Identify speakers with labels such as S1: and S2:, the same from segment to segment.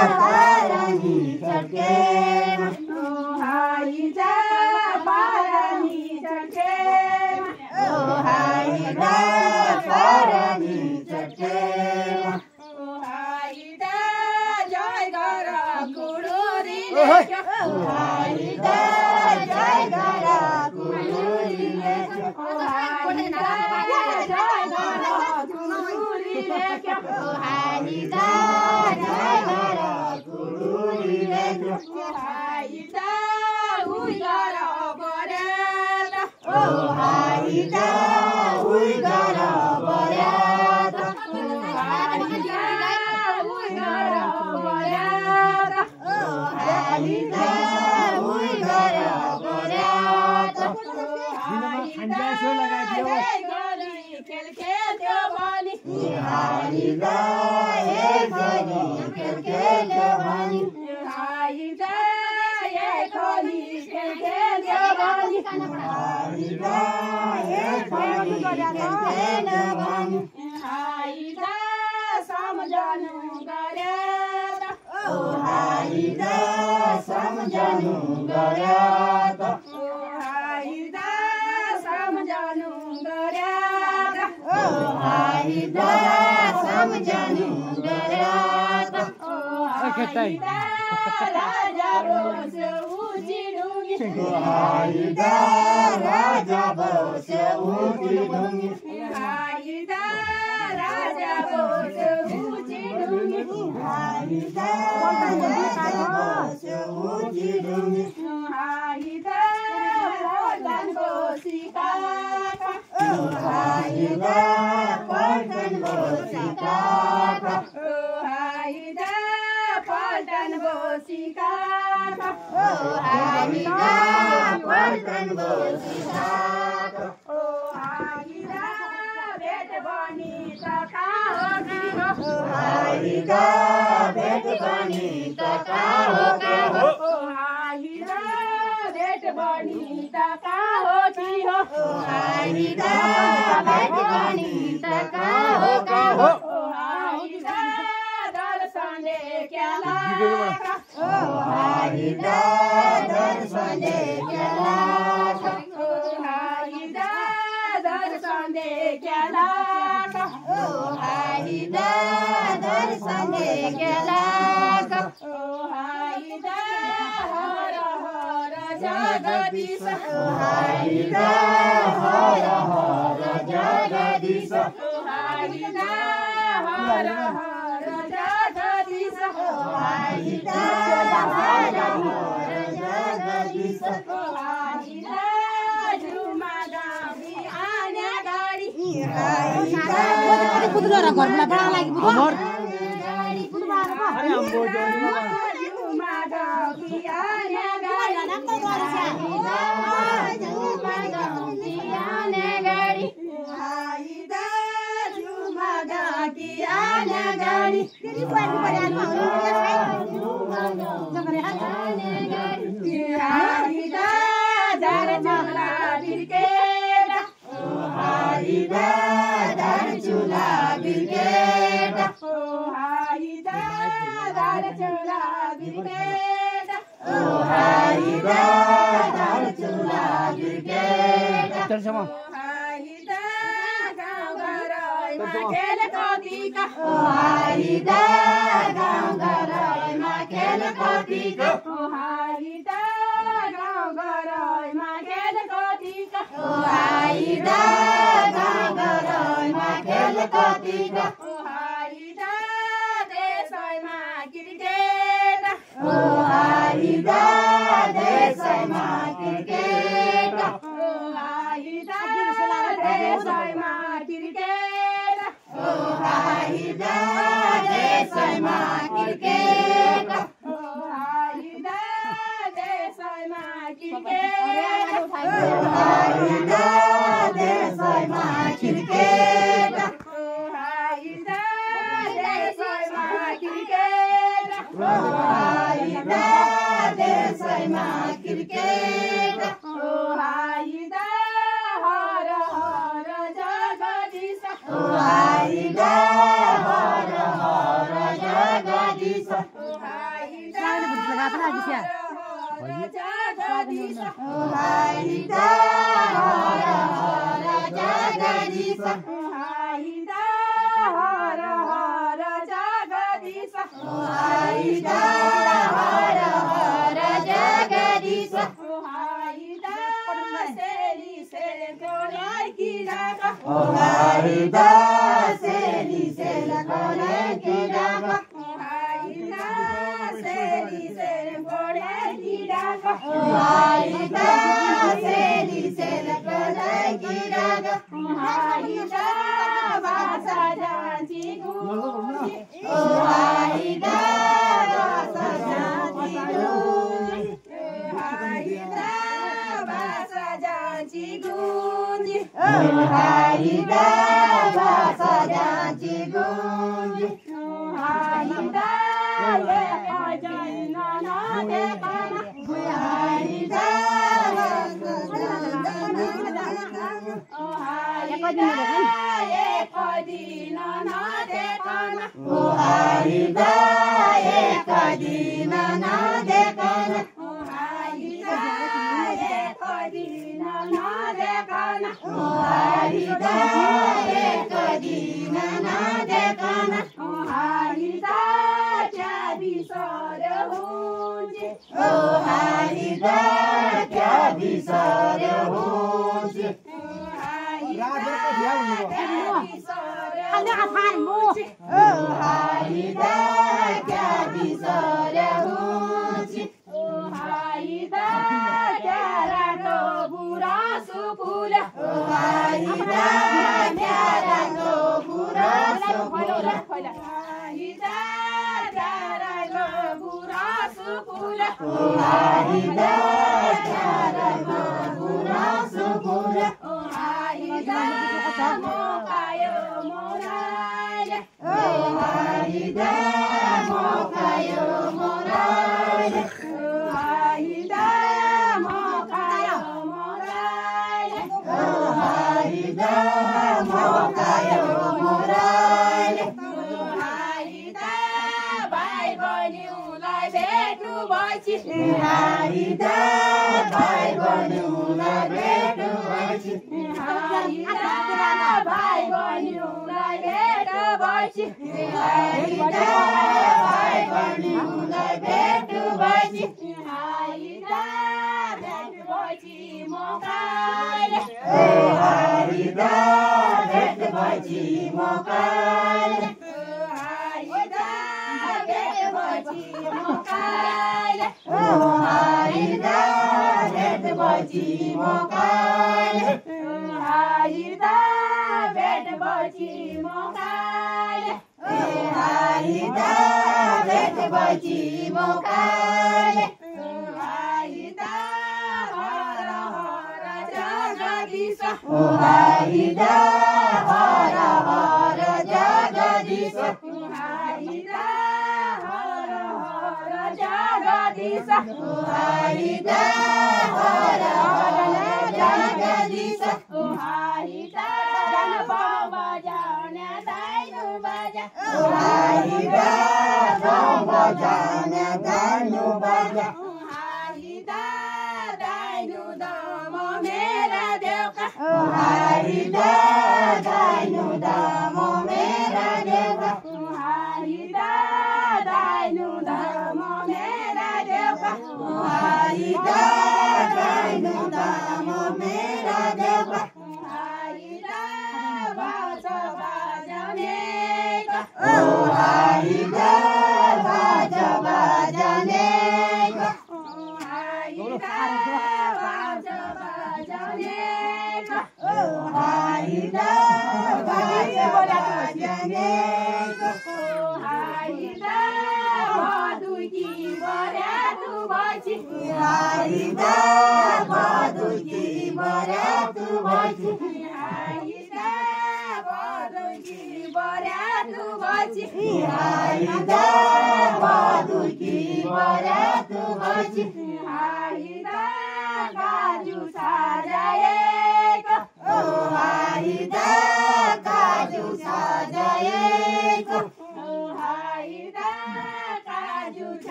S1: पारानी चटकेमा ओ हाइदा पारानी चटकेमा ओ हाइदा पारानी चटकेमा ओ हाइदा जय गर कुडुरीले ओ हाइदा जय गर कुडुरीले ओ हाइदा जय गर कुडुरीले ओ हाइदा जय गर कुडुरीले ओ हाइदा उइ गर बर्याद ओ हाइदा उइ गर बर्याद ओ हाइदा उइ गर बर्याद ओ हाइदा उइ गर बर्याद ओ हाइदा खेल खेल्यो भने हाइदा एक गरी खेल खेल्यो भने हाइदा एक गरी खेल खेल्यो भने हाइदा एक गरी खेल खेल्यो भने हाइदा सम्झनु गर्याद ओ हाइदा सम्झनु गर्याद ओ हाइदा सम्झनु गर्याद ओ हाइदा सम्झनु गर्याद ओ हाइदा राजा बोस उजिडुङ्गी ओ हाइदा राजा बोस उजिडुङ्गी हाइदा राजा बोस उजिडुङ्गी हाइदा राजा बोस उजिडुङ्गी हाइदा पल्टनको सिकाका ओ हाइदा पल्टनको सिकाका ओ हाइदा पल्टनको सिकाका ओ हाइदा पल्टनको सिकाका ओ हाइदा भेट बनी त कहाँ हो के हो ओ हाइदा भेट बनी त कहाँ हो के हो ओ हाइदा भेट बनी त कहाँ हो कि हो ओ हाइदा भेट बनी त कहाँ हो के हो ओ हाइदा दर्शनले क्या लाका ओ हाइदा दर्शनले क्या लाका ओ हाइदा दर्शनले क्या लाका ओ हाइदा दर्शनले क्या लाका ओ हाइदा हर हर जगदीश ओ हाइदा हर हर जगदीश ओ हाइदा हर हर जगदीश ओ हाइदा हर हर जगदीश ओ हाइदा झुमा गाडी आने गाडी हाइदा कुदुरा र घरमा बडा लागि बुझर झुमा गाडी आने गाडी झुमा गाडी आने गाडी हाइदा झुमा गाडी आने गाडी हाइदा दार चुला बिर्केटा ओ हाइदा दार चुला बिर्केटा ओ हाइदा दार चुला बिर्केटा ओ हाइदा दार चुला बिर्केटा हाइदा गाउँ घरैमा खेल कतिका ओ हाइदा गाउँ घरैमा खेल कतिका ओ हाइदा गाउँ घरैमा खेल कतिका ओ हाइदा गाउँ घरैमा खेल कतिका ओ हाइदा देशैमा क्रिकेट ओ हाइदा देशैमा क्रिकेट ओ हाइदा देशैमा क्रिकेट ओ हाइदा देशैमा क्रिकेट ओ हाइदा देशैमा क्रिकेट ओ हाइदा देशैमा क्रिकेट ओ हाइदा देशैमा क्रिकेट ओ हाइदा देशैमा क्रिकेट ओ हाइदा हर हर जगदीश ओ हाइदा हर हर जगदीश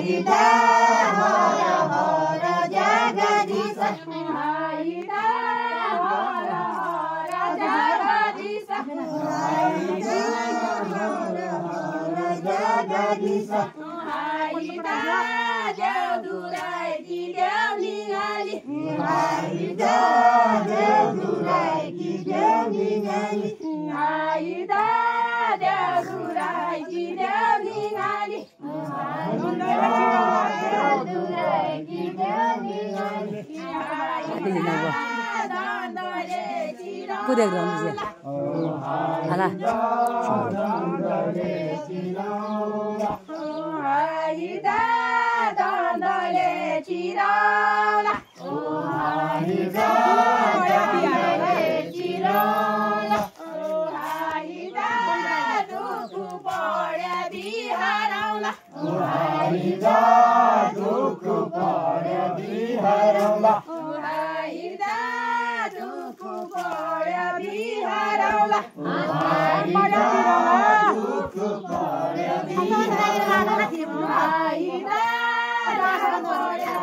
S1: हाइदा हर हर जगदीश हाइदा हर हर जगदीश हाइदा हर हर जगदीश हाइदा देउदुराई देउनिगाली हाइदा देउदुराई देउनिगाली हाइदा देउदुराई देउनिगाली
S2: कुदेक रहनु हाला
S1: हाइदा दन्दले चिराउला हाइदा दन्दले चिराउला हाइदा दुख पढ्या बिहारौला हाइदा दुख पढ्या बिहारौला हाइदा दुख पढ्या बिहारौला हाइदा दुख पढ्या बिहारौला हाइदा दुख पढ्या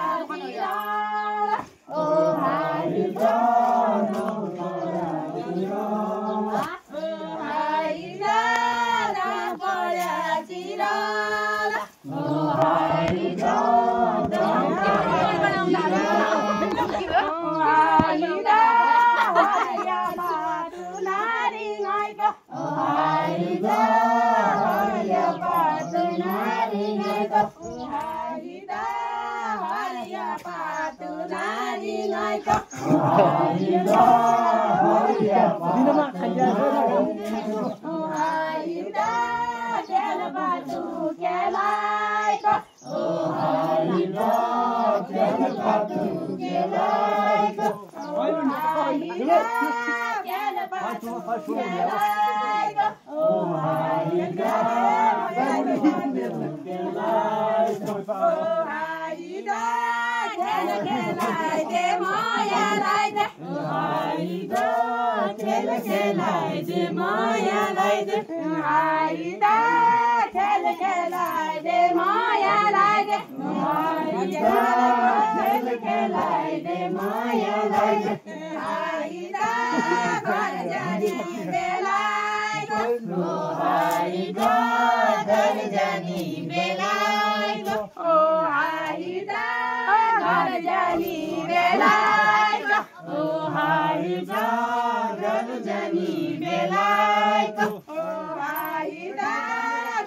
S1: बिहारौला ओ हाइदा दुख पढ्या बिहारौला हाइदा दुख पढ्या बिहारौला ओ हाइदा दुख पढ्या बिहारौला हाइदा हरिया मातु नारी गाइको हाइदा हरिया पातु नारी गाइको हाइदा हरिया पातु नारी गाइको हाइदा हरिया पातु हाइदा केल पातु केलाइको हाइदा केल पातु केलाइको हाइदा केल पातु केलाइको हाइदा केल पातु केलाइको हाइदा केल केलाइ दे मायालाई दे हाइदा केल केलाइ दे मायालाई दे हाइदा केल केलाइ दे मायालाई दे हाइदा केल केलाइ दे मायालाई दे हाइदा घर जानी बेलाइको हाइदा घर जानी बेलाइको ओ हाइदा घर जानी बेलाइको ओ हाइदा घर जानी बेलाइको ओ हाइदा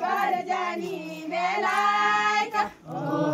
S1: घर जानी बेलाइको ओ